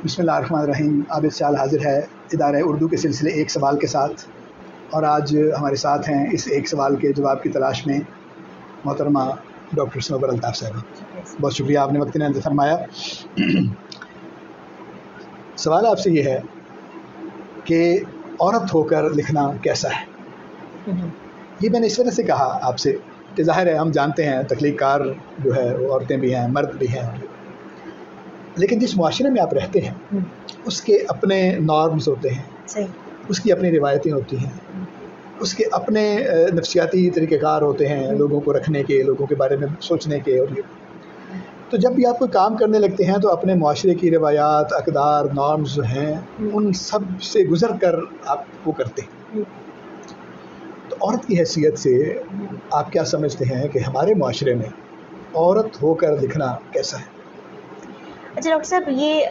بسم اللہ الرحمن الرحیم. عابد سیال حاضر ہے ادارہ اردو کے سلسلے ایک سوال کے ساتھ، اور آج ہمارے ساتھ ہیں اس ایک سوال کے جواب کی تلاش میں محترمہ ڈاکٹر صنوبر الطاف صاحبہ. بہت شکریہ، آپ نے وقت نے فرمایا. سوال آپ سے یہ ہے کہ عورت ہو کر لکھنا کیسا ہے؟ یہ میں نے اس وجہ سے کہا آپ سے کہ ظاہر ہے ہم جانتے ہیں تخلیق کار جو ہے وہ عورتیں بھی ہیں، مرد بھی ہیں، لیکن جس معاشرے میں آپ رہتے ہیں اس کے اپنے نارمز ہوتے ہیں، اس کی اپنی روایتیں ہوتی ہیں، اس کے اپنے نفسیاتی طریقہ کار ہوتے ہیں لوگوں کو رکھنے کے، لوگوں کے بارے میں سوچنے کے. اور یہ تو جب بھی آپ کوئی کام کرنے لگتے ہیں تو اپنے معاشرے کی روایات، اقدار، نارمز جو ہیں ان سب سے گزر کر آپ وہ کرتے ہیں. تو عورت کی حیثیت سے آپ کیا سمجھتے ہیں کہ ہمارے معاشرے میں عورت ہو کر لکھنا کیسا ہے؟ اچھا ڈاکٹر صاحب، یہ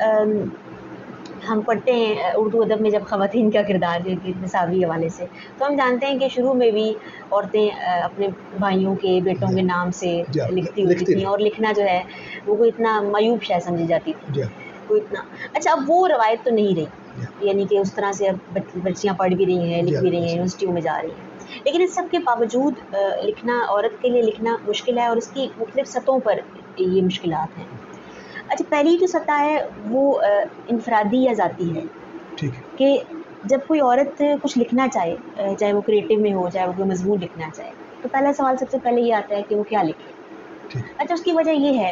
ہم پڑھتے ہیں اردو ادب میں جب خواتین کا کردار نصابی حوالے سے، تو ہم جانتے ہیں کہ شروع میں بھی عورتیں اپنے بھائیوں کے، بیٹوں کے نام سے لکھتی ہوتی تھیں، اور لکھنا جو ہے وہ کوئی اتنا معیوب شے سمجھی جاتی تھی، کوئی اتنا. اچھا، اب وہ روایت تو نہیں رہی، یعنی کہ اس طرح سے اب بچیاں پڑھ بھی رہی ہیں، لکھ بھی رہی ہیں، یونیورسٹیوں میں جا رہی ہیں، لیکن اس سب کے باوجود لکھنا عورت کے لیے لکھنا مشکل ہے، اور اس کی مختلف سطحوں پر یہ مشکلات ہیں. اچھا، پہلی جو سطح ہے وہ انفرادی یا ذاتی ہے، کہ جب کوئی عورت کچھ لکھنا چاہے، چاہے وہ کریٹو میں ہو، چاہے وہ کوئی مضمون لکھنا چاہے، تو پہلا سوال سب سے پہلے یہ آتا ہے کہ وہ کیا لکھے. اچھا، اس کی وجہ یہ ہے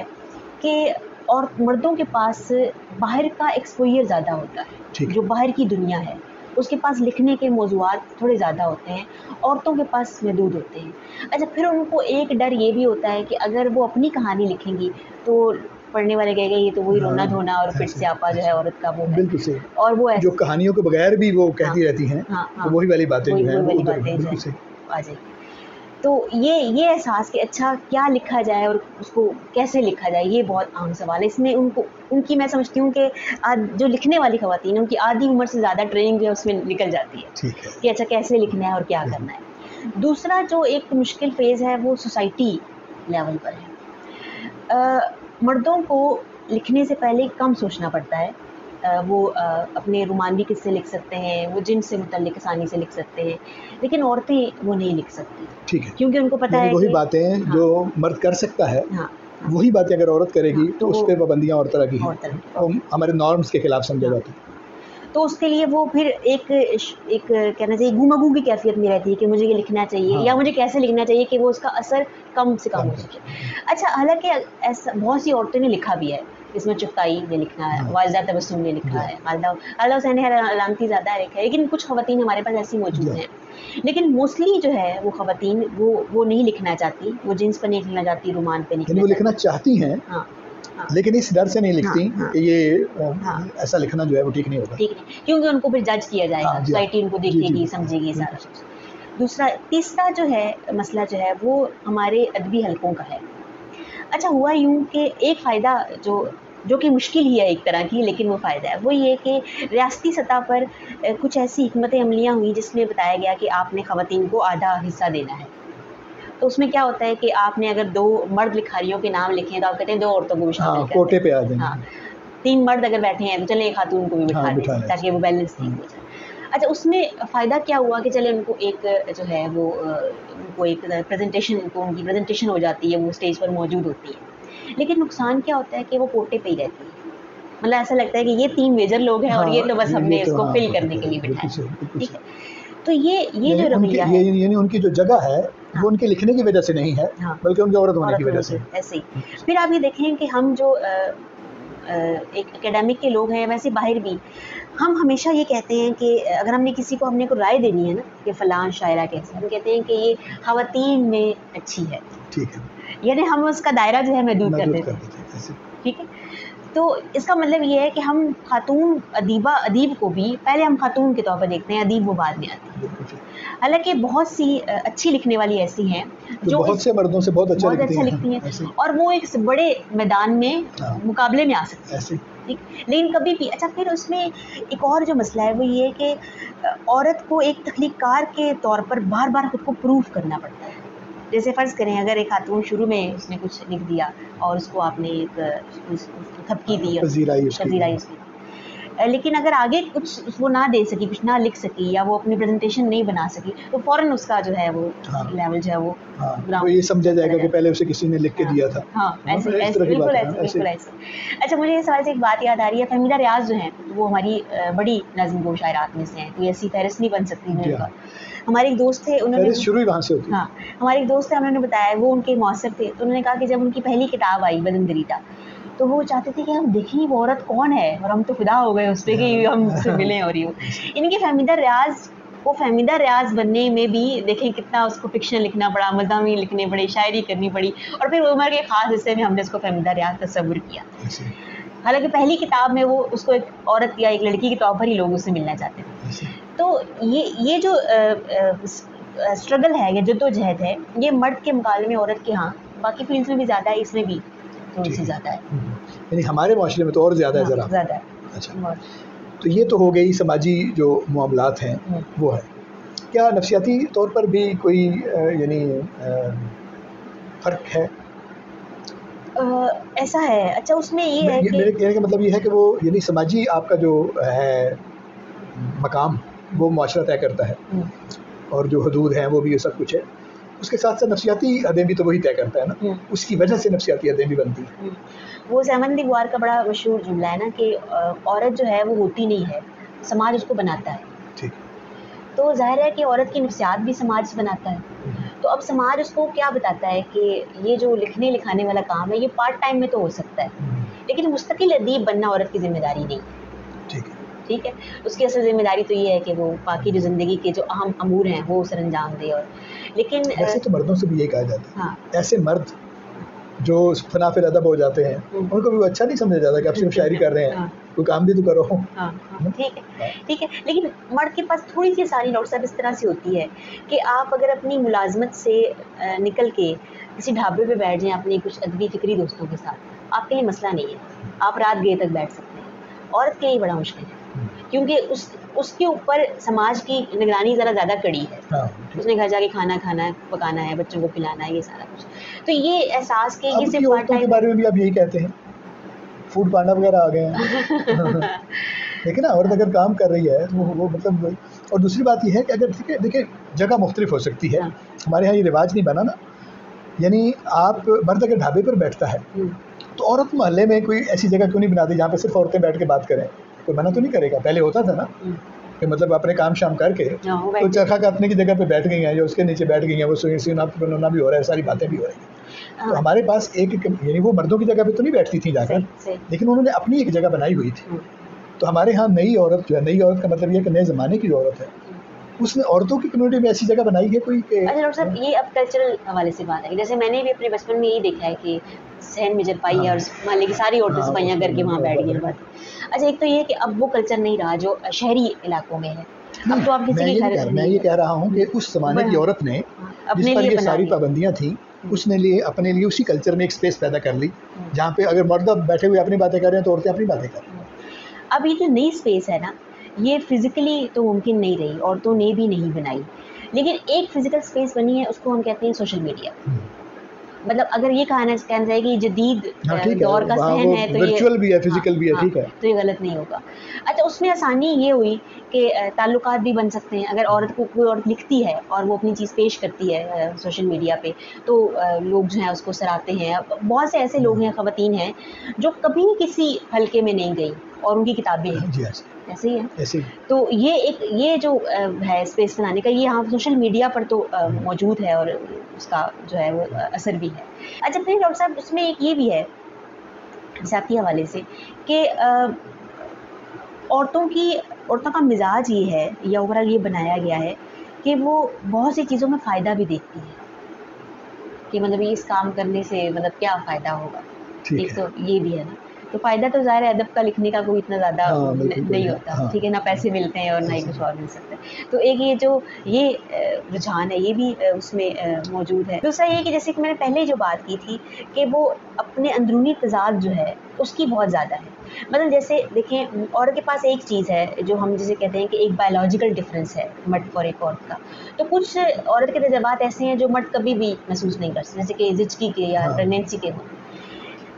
کہ اور مردوں کے پاس باہر کا ایکسپوئر زیادہ ہوتا ہے، جو باہر کی دنیا ہے اس کے پاس لکھنے کے موضوعات تھوڑے زیادہ ہوتے ہیں، عورتوں کے پاس محدود ہوتے ہیں. اچھا، پھر ان کو ایک ڈر یہ بھی ہوتا ہے کہ اگر وہ اپنی کہانی لکھیں گی تو پڑھنے والے کہے گا یہ تو وہی رونا دھونا اور پھر سیاپا جو ہے عورت کا وہ ہے. بالکل صحیح. اور وہ جو کہانیوں کے بغیر بھی وہ کہتی رہتی ہیں، وہی والی باتیں جو ہیں بالکل صحیح آ جائیں. تو یہ احساس کہ اچھا کیا لکھا جائے اور اس کو کیسے لکھا جائے، یہ بہت عام سوال ہے. اس میں ان کی میں سمجھتی ہوں کہ جو لکھنے والی خواتین ہیں ان کی آدھی عمر سے زیادہ ٹریننگ جو ہے اس میں نکل جاتی ہے کہ اچھا کیسے لکھنا ہے اور کیا کرنا ہے. دوسرا جو ایک مشکل فیز ہے وہ سوسائٹی لیول پر ہے. مردوں کو لکھنے سے پہلے کم سوچنا پڑتا ہے. وہ اپنے رومانوی قصے لکھ سکتے ہیں، وہ جن سے متعلق آسانی سے لکھ سکتے ہیں، لیکن عورتیں وہ نہیں لکھ سکتی، کیونکہ ان کو پتہ ہے وہی باتیں جو مرد کر سکتا ہے وہی باتیں اگر عورت کرے گی تو اس پہ پابندیاں اور طرح کی ہیں، ہمارے نارمز کے خلاف سمجھا جاتا ہے. تو اس کے لیے وہ پھر ایک کہنا چاہیے گونگو کی کیفیت میں رہتی ہے کہ مجھے یہ لکھنا چاہیے یا مجھے کیسے لکھنا چاہیے کہ وہ اس کا اثر کم سے کم ہو سکے. اچھا، حالانکہ ایسا بہت سی عورتوں نے لکھا بھی ہے، اس میں چغتائی نے لکھا ہے، والدہ تبسم نے لکھا ہے، خالدہ حسین علامتی زیادہ لکھا ہے، لیکن کچھ خواتین ہمارے پاس ایسی موجود ہیں. لیکن موسٹلی جو ہے وہ خواتین وہ نہیں لکھنا چاہتی، وہ جنس پہ نہیں لکھنا چاہتی، رومان پہ نہیں وہ لکھنا چاہتی ہیں لیکن اس ڈر سے نہیں لکھتی کہ یہ ایسا لکھنا جو ہے وہ ٹھیک نہیں ہوگا، کیونکہ ان کو پھر جج کیا جائے گا، سوسائٹی ان کو دیکھے گی، سمجھے گی سارا چیز. تیسرا جو ہے مسئلہ جو ہے وہ ہمارے ادبی حلقوں کا ہے. اچھا، ہوا یوں کہ ایک فائدہ جو کہ مشکل ہی ہے ایک طرح کی، لیکن وہ فائدہ ہے، وہ یہ کہ ریاستی سطح پر کچھ ایسی حکمت عملیاں ہوئی جس میں بتایا گیا کہ آپ نے خواتین کو آدھا حصہ دینا ہے. تو اس میں کیا ہوتا ہے کہ آپ نے اگر 2 مرد لکھاریوں کے نام لکھے ہیں تو آپ کہتے ہیں 2 عورتوں کو بھی شامل کریں، کوٹے پہ آ جائیں. 3 مرد اگر بیٹھے ہیں تو چلیں ایک خاتون کو بھی بٹھا دیں تاکہ وہ بیلنس نہیں ہو جائے. اچھا، اس میں فائدہ کیا ہوا کہ چلے ان کو ایک جو ہے وہ ایک پریزنٹیشن ہو جاتی ہے، وہ اسٹیج پر موجود ہوتی ہے. لیکن نقصان کیا ہوتا ہے کہ وہ کوٹے پہ ہی رہتی ہے، مطلب ایسا لگتا ہے کہ یہ 3 میجر لوگ ہیں اور یہ تو بس ہم نے اس کو فل کرنے کے لیے بٹھایا. ٹھیک ہے، تو یہ جو رویہ ہے، یعنی ان کی جو جگہ ہے وہ ان کے لکھنے کی وجہ سے نہیں ہے بلکہ ان کی عورت ہونے کی وجہ سے. ایسے ہی پھر آپ یہ دیکھیں کہ ہم جو ایک اکیڈمک کے لوگ ہیں، ویسے باہر بھی ہم ہمیشہ یہ کہتے ہیں کہ اگر ہم نے کو رائے دینی ہے نا کہ فلاں شاعرہ کیسے، ہم کہتے ہیں کہ یہ خواتین میں اچھی ہے، ٹھیک ہے، یعنی ہم اس کا دائرہ جو ہے محدود کر دیتے ہیں. ٹھیک ہے، تو اس کا مطلب یہ ہے کہ ہم خاتون ادیب کو بھی پہلے ہم خاتون کے طور پر دیکھتے ہیں، ادیب وہ بعد میں آتی ہے. حالانکہ بہت سی اچھی لکھنے والی ایسی ہیں جو بہت سے مردوں سے بہت اچھا لکھتی ہیں اور وہ ایک بڑے میدان میں مقابلے میں آ سکتی ہیں. لیکن کبھی بھی اچھا، پھر اس میں ایک اور جو مسئلہ ہے وہ یہ کہ عورت کو ایک تخلیق کار کے طور پر بار بار خود کو پروف کرنا پڑتا ہے. جیسے فرض کریں اگر ایک خاتون شروع میں اس نے کچھ لکھ دیا اور اس کو آپ نے ایک تھپکی دی، پذیرائی اس کی، لیکن اگر آگے کچھ وہ نہ دے سکی, کچھ نہ لکھ سکی, یا وہ اپنی پریزنٹیشن نہیں بنا سکی, تو فوراً اس کا جو ہے وہ لیول جو ہے وہ یہ سمجھا جائے گا کہ پہلے اسے کسی نے لکھ کے دیا تھا. ہاں ایسے بالکل ایسے. اچھا مجھے اس سوال سے ایک بات یاد آ رہی ہے, فہمیدہ ریاض جو ہیں وہ ہماری بڑی نظم گو شاعرات میں سے ہیں, کوئی ایسی فہرست نہیں بن سکتی ان کا. ہمارے ایک دوست تھے, انہوں نے شروع ہی وہاں سے ہوتی. ہاں ہمارے ایک دوست تھے, انہوں نے بتایا وہ ان کے معاصر تھے, تو انہوں نے کہا کہ جب ان کی پہلی کتاب آئی بدن دریدہ, تو وہ چاہتے تھے کہ ہم دیکھیں وہ عورت کون ہے, اور ہم تو فدا ہو گئے اس پہ کہ ہم اس سے ملیں. اور یہ ان کی فہمیدہ ریاض, وہ فہمیدہ ریاض بننے میں بھی دیکھیں کتنا اس کو فکشن لکھنا پڑا, مضامین لکھنے پڑے, شاعری کرنی پڑی, اور پھر عمر کے خاص حصے میں ہم نے اس کو فہمیدہ ریاض تصور کیا. حالانکہ پہلی کتاب میں وہ اس کو ایک عورت یا ایک لڑکی کے طور پر ہی لوگ اس سے ملنا چاہتے تھے. تو یہ جو اسٹرگل ہے یا جدوجہد ہے, یہ مرد کے مقابلے میں عورت کے ہاں باقی فیلڈز میں بھی زیادہ ہے, اس میں بھی تھوڑی سی زیادہ ہے, یعنی ہمارے معاشرے میں تو اور زیادہ ہے ذرا زیادہ. اچھا تو یہ تو ہو گئی سماجی جو معاملات ہیں وہ ہے. کیا نفسیاتی طور پر بھی کوئی یعنی فرق ہے؟ ایسا ہے. اچھا اس میں یہ ہے کہ میرے کہنے کا مطلب یہ ہے کہ وہ یعنی سماجی آپ کا جو ہے مقام وہ معاشرہ طے کرتا ہے, اور جو حدود ہیں وہ بھی یہ سب کچھ ہے, اس کے ساتھ ساتھ نفسیاتی حدیں بھی تو وہی طے کرتا ہے نا, اس کی وجہ سے نفسیاتی حدیں بھی بنتی ہیں. وہ احمد اقبال کا بڑا مشہور جملہ ہے نا کہ عورت جو ہے وہ ہوتی نہیں ہے, سماج اس کو بناتا ہے. ٹھیک. تو ظاہر ہے کہ عورت کی نفسیات بھی سماج سے بناتا ہے. تو اب سماج اس کو کیا بتاتا ہے کہ یہ جو لکھنے لکھانے والا کام ہے یہ پارٹ ٹائم میں تو ہو سکتا ہے, لیکن مستقل ادیب بننا عورت کی ذمہ داری نہیں. ٹھیک ہے, اس کی اصل ذمہ داری تو یہ ہے کہ وہ باقی جو زندگی کے جو اہم امور ہیں وہ سر انجام دے. اور لیکن ایسے تو مردوں سے بھی یہ کہا جاتا ہے, ایسے مرد جو فنا فی الادب ہو جاتے ہیں ان کو بھی وہ اچھا نہیں سمجھا جاتا کہ آپ صرف شاعری کر رہے ہیں, کوئی کام بھی تو کرو. ٹھیک ہے, لیکن مرد کے پاس تھوڑی سی آسانی ڈاکٹر صاحب اس طرح سے ہوتی ہے کہ آپ اگر اپنی ملازمت سے نکل کے کسی ڈھابے پہ بیٹھ جائیں اپنے کچھ ادبی فکری دوستوں کے ساتھ, آپ کے لیے مسئلہ نہیں ہے, آپ رات گئے تک بیٹھ سکتے ہیں. عورت کے لیے بڑا مشکل ہے, کیونکہ اس کے اوپر سماج کی نگرانی ذرا زیادہ کڑی ہے. اس نے گھر جا کے کھانا کھانا ہے, پکانا ہے, بچوں کو کھلانا ہے, یہ سارا کچھ. تو یہ احساس کہ یہ صرف عورتوں کے بارے میں بھی آپ یہی کہتے ہیں, فوڈ پانڈا وغیرہ آ گئے ہیں. دیکھیں نا, عورت اگر کام کر رہی ہے تو وہ مطلب, اور دوسری بات یہ ہے کہ اگر دیکھیں جگہ مختلف ہو سکتی ہے, ہمارے یہاں یہ رواج نہیں بنا نا, یعنی آپ مرد اگر ڈھابے پر بیٹھتا ہے تو عورت محلے میں کوئی ایسی جگہ کیوں نہیں بناتی جہاں پہ صرف عورتیں بیٹھ کے بات کریں, کوئی منع تو نہیں کرے گا. پہلے ہوتا تھا نا کہ مطلب اپنے کام شام کر کے تو چرخا کاٹنے کی جگہ پہ بیٹھ گئی ہیں, جو اس کے نیچے بیٹھ گئی ہیں, وہ سینا بننا بھی ہو رہا ہے, ساری باتیں بھی ہو رہی ہیں. تو ہمارے پاس ایک یعنی وہ مردوں کی جگہ پہ تو نہیں بیٹھتی تھیں جا کر, لیکن انہوں نے اپنی ایک جگہ بنائی ہوئی تھی. تو ہمارے ہاں نئی عورت جو ہے, نئی عورت کا مطلب یہ کہ نئے زمانے کی جو عورت ہے, اس نے عورتوں کی کمیونٹی میں ایسی جگہ بنائی ہے کوئی کہ. اچھا ڈاکٹر صاحب یہ اب کلچرل حوالے سے بات ہے, جیسے میں نے بھی اپنے بچپن میں یہی دیکھا ہے کہ سہن میں جرپائی ہے اور محلے کی ساری عورتیں صفائیاں کر کے وہاں بیٹھ گئی. اچھا ایک تو یہ کہ اب وہ کلچر نہیں رہا جو شہری علاقوں میں ہے. اب تو آپ کسی کے گھر, میں یہ کہہ رہا ہوں کہ اس زمانے کی عورت نے جس پر یہ ساری پابندیاں تھیں, اس نے لیے اپنے لیے اسی کلچر میں ایک اسپیس پیدا کر لی جہاں پہ اگر مرد بیٹھے ہوئے اپنی باتیں کر رہے ہیں تو عورتیں اپنی باتیں کر رہی ہیں. اب یہ جو نئی اسپیس ہے نا, یہ فزیکلی تو ممکن نہیں رہی, عورتوں نے بھی نہیں بنائی, لیکن ایک فزیکل اسپیس بنی ہے, اس کو ہم کہتے ہیں سوشل میڈیا. مطلب اگر یہ کہنا جائے کہ جدید دور کا صحن ہے تو ورچوئل بھی ہے, فزیکل بھی ہے, ٹھیک ہے, تو یہ غلط نہیں ہوگا. اچھا اس میں آسانی یہ ہوئی کہ تعلقات بھی بن سکتے ہیں. اگر عورت کو کوئی عورت لکھتی ہے اور وہ اپنی چیز پیش کرتی ہے سوشل میڈیا پہ, تو لوگ جو ہیں اس کو سراہتے ہیں. بہت سے ایسے لوگ ہیں, خواتین ہیں جو کبھی کسی حلقے میں نہیں گئی اور ان کی کتابیں ہیں, ایسے ہی ہے. تو یہ جو ہے اسپیس بنانے کا, یہ یہاں سوشل میڈیا پر تو موجود ہے اور اس کا جو ہے وہ اثر بھی ہے. اچھا پھر ڈاکٹر صاحب اس میں ایک یہ بھی ہے ذاتی حوالے سے کہ عورتوں کا مزاج یہ ہے یا اوورال یہ بنایا گیا ہے کہ وہ بہت سی چیزوں میں فائدہ بھی دیکھتی ہے کہ مطلب اس کام کرنے سے مطلب کیا فائدہ ہوگا. ایک تو یہ بھی ہے نا, تو فائدہ تو ظاہر ہے ادب کا لکھنے کا کوئی اتنا زیادہ نہیں ہوتا, ٹھیک ہے, نہ پیسے ملتے ہیں اور نہ ہی کچھ اور مل سکتا ہے. تو ایک یہ جو یہ رجحان ہے یہ بھی اس میں موجود ہے. دوسرا یہ کہ جیسے کہ میں نے پہلے جو بات کی تھی کہ وہ اپنے اندرونی تضاد جو ہے اس کی بہت زیادہ ہے. مطلب جیسے دیکھیں, عورت کے پاس ایک چیز ہے جو ہم جسے کہتے ہیں کہ ایک بایولوجیکل ڈفرینس ہے مرد اور ایک عورت کا. تو کچھ عورت کے تجربات ایسے ہیں جو مرد کبھی بھی محسوس نہیں کر سکتے, جیسے کہ زچگی کے یا پریگنینسی کے ہوں.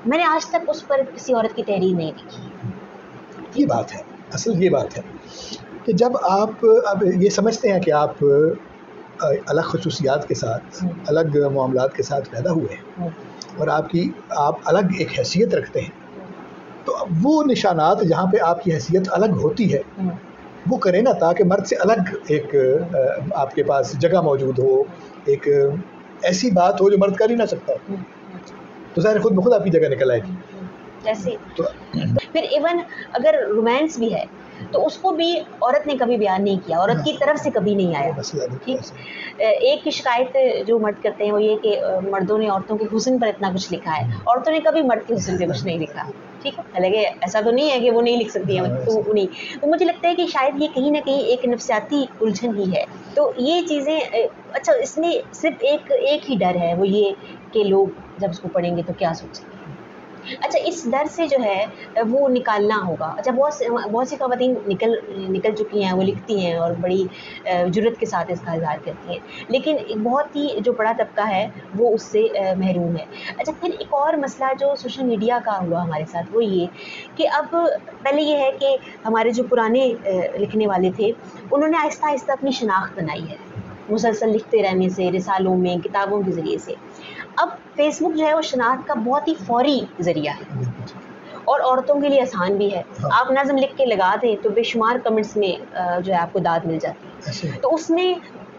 میں نے آج تک اس پر کسی عورت کی تحریر نہیں دیکھی. یہ بات ہے اصل یہ بات ہے کہ جب آپ اب یہ سمجھتے ہیں کہ آپ الگ خصوصیات کے ساتھ الگ معاملات کے ساتھ پیدا ہوئے ہیں اور آپ الگ ایک حیثیت رکھتے ہیں، تو اب وہ نشانات جہاں پہ آپ کی حیثیت الگ ہوتی ہے وہ کریں نا، تاکہ مرد سے الگ ایک آپ کے پاس جگہ موجود ہو، ایک ایسی بات ہو جو مرد کر ہی نہ سکتا ہو، تو ظاہر خود بخود آپ کی جگہ نکل آئے گی. ایسے پھر ایون اگر رومانس بھی ہے تو اس کو بھی عورت نے کبھی بیان نہیں کیا، عورت کی طرف سے کبھی نہیں آیا. ایک کی شکایت جو مرد کرتے ہیں وہ یہ کہ مردوں نے عورتوں کے حسن پر اتنا کچھ لکھا ہے، عورتوں نے کبھی مرد کے حسن پہ کچھ نہیں لکھا. ٹھیک ہے، حالانکہ ایسا تو نہیں ہے کہ وہ نہیں لکھ سکتی ہیں، تو مجھے لگتا ہے کہ شاید یہ کہیں نہ کہیں ایک نفسیاتی الجھن ہی ہے. تو یہ چیزیں اچھا، اس میں صرف ایک ہی ڈر ہے، وہ یہ کہ لوگ جب اس کو پڑھیں گے تو کیا سوچیں گے. اچھا، اس ڈر سے جو ہے وہ نکالنا ہوگا. اچھا، بہت سی خواتین نکل چکی ہیں، وہ لکھتی ہیں اور بڑی جرت کے ساتھ اس کا اظہار کرتی ہیں، لیکن بہت ہی جو بڑا طبقہ ہے وہ اس سے محروم ہے. اچھا، پھر ایک اور مسئلہ جو سوشل میڈیا کا ہوا ہمارے ساتھ وہ یہ کہ اب پہلے یہ ہے کہ ہمارے جو پرانے لکھنے والے تھے انہوں نے آہستہ آہستہ اپنی شناخت بنائی ہے مسلسل لکھتے رہنے سے، رسالوں میں، کتابوں کے ذریعے سے. اب فیس بک جو ہے وہ شناخت کا بہت ہی فوری ذریعہ ہے اور عورتوں کے لیے آسان بھی ہے. آپ نظم لکھ کے لگا دیں تو بے شمار کمنٹس میں جو ہے آپ کو داد مل جاتی ہے، تو اس میں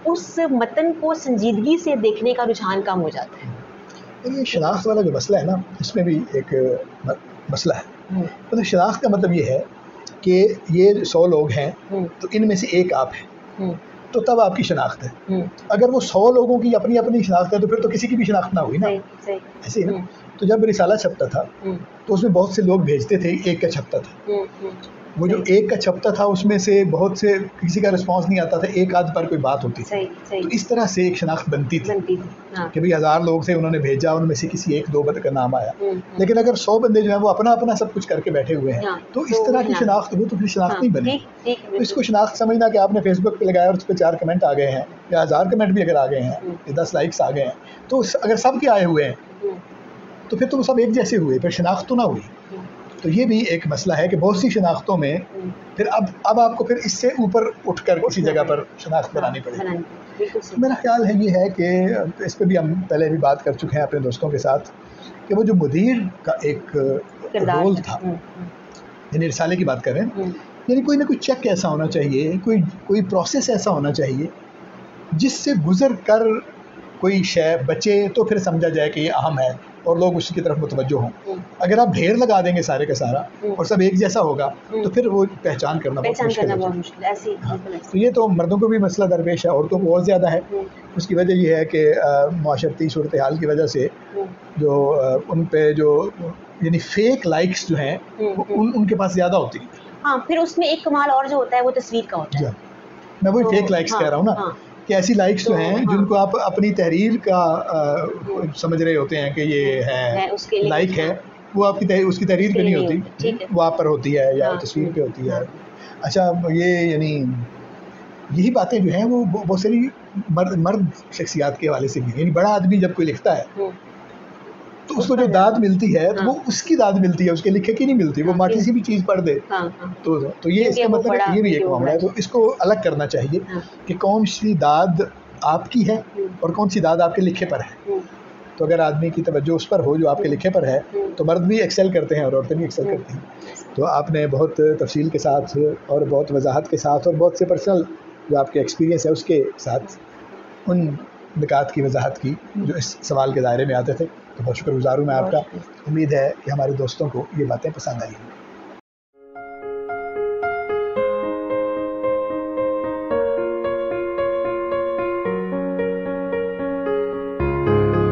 اس متن کو سنجیدگی سے دیکھنے کا رجحان کم ہو جاتا ہے. یہ شناخت والا جو مسئلہ ہے نا، اس میں بھی ایک مسئلہ ہے. مطلب شناخت کا مطلب یہ ہے کہ یہ 100 لوگ ہیں تو ان میں سے ایک آپ ہیں، تو تب آپ کی شناخت ہے. اگر وہ 100 لوگوں کی اپنی اپنی شناخت ہے تو پھر تو کسی کی بھی شناخت نہ ہوئی نا. ایسے ہی نا. تو جب رسالہ چھپتا تھا تو اس میں بہت سے لوگ بھیجتے تھے، ایک کا چھپتا تھا. وہ جو ایک کا چھپتا تھا اس میں سے بہت سے کسی کا رسپانس نہیں آتا تھا، ایک آدھ پر کوئی بات ہوتی تھی. تو اس طرح سے ایک شناخت بنتی تھی کہ بھئی 1000 لوگ تھے، انہوں نے بھیجا، ان میں سے کسی 1-2 بندے کا نام آیا. لیکن اگر 100 بندے جو ہیں وہ اپنا اپنا سب کچھ کر کے بیٹھے ہوئے ہیں تو اس طرح کی شناخت ہو تو پھر شناخت نہیں بنی. تو اس کو شناخت سمجھنا کہ آپ نے فیس بک پہ لگایا اور اس پہ 4 کمنٹ آ گئے ہیں یا 1000 کمنٹ بھی اگر آ گئے ہیں یا 10 لائکس آ گئے ہیں تو اگر سب کے آئے ہوئے ہیں تو پھر تو وہ سب ایک جیسے ہوئے، پھر شناخت تو نہ ہوئی. تو یہ بھی ایک مسئلہ ہے کہ بہت سی شناختوں میں پھر اب آپ کو پھر اس سے اوپر اٹھ کر کسی جگہ پر شناخت بنانی پڑے گی. میرا خیال ہے یہ ہے کہ اس پہ بھی ہم پہلے بھی بات کر چکے ہیں اپنے دوستوں کے ساتھ کہ وہ جو مدیر کا ایک رول تھا، یعنی رسالے کی بات کر رہے ہیں، یعنی کوئی نہ کوئی چیک ایسا ہونا چاہیے، کوئی پروسیس ایسا ہونا چاہیے جس سے گزر کر کوئی شے بچے تو پھر سمجھا جائے کہ یہ اہم ہے اور لوگ اس کی طرف متوجہ ہوں. اگر آپ ڈھیر لگا دیں گے سارے کا سارا اور سب ایک جیسا ہوگا تو پھر وہ پہچان کرنا بہت مشکل ہے. تو یہ تو مردوں کو بھی مسئلہ درپیش ہے، عورتوں کو اور زیادہ ہے. اس کی وجہ یہ ہے کہ معاشرتی صورتحال کی وجہ سے جو ان پہ جو یعنی فیک لائکس جو ہیں ان کے پاس زیادہ ہوتی ہیں. ہاں، پھر اس میں ایک کمال اور جو ہوتا ہے وہ تصویر کا ہوتا ہے. میں وہی فیک لائکس کہہ رہا ہوں نا کہ ایسی لائکس جو ہیں جن کو آپ اپنی تحریر کا سمجھ رہے ہوتے ہیں کہ یہ ہے لائک ہے، وہ آپ کی اس کی تحریر پہ نہیں ہوتی، وہ آپ پر ہوتی ہے یا تصویر پہ ہوتی ہے. اچھا، یہ یعنی یہی باتیں جو ہیں وہ بہت ساری مرد شخصیات کے حوالے سے بھی، یعنی بڑا آدمی جب کوئی لکھتا ہے تو اس کو جو داد ملتی ہے تو وہ اس کی داد ملتی ہے، اس کے لکھے کی نہیں ملتی. وہ ماٹی سی بھی چیز پڑھ دے تو یہ اس کا مطلب ہے یہ بھی ایک معاملہ ہے. تو اس کو الگ کرنا چاہیے کہ کون سی داد آپ کی ہے اور کون سی داد آپ کے لکھے پر ہے. تو اگر آدمی کی توجہ اس پر ہو جو آپ کے لکھے پر ہے تو مرد بھی ایکسل کرتے ہیں اور عورتیں بھی ایکسل کرتی ہیں. تو آپ نے بہت تفصیل کے ساتھ اور بہت وضاحت کے ساتھ اور بہت سے پرسنل جو آپ کے ایکسپیرینس ہے اس کے ساتھ ان نکات کی وضاحت کی جو اس سوال کے دائرے میں آتے تھے. تو بہت شکر گزار ہوں میں آپ کا. امید ہے کہ ہمارے دوستوں کو یہ باتیں پسند آئی.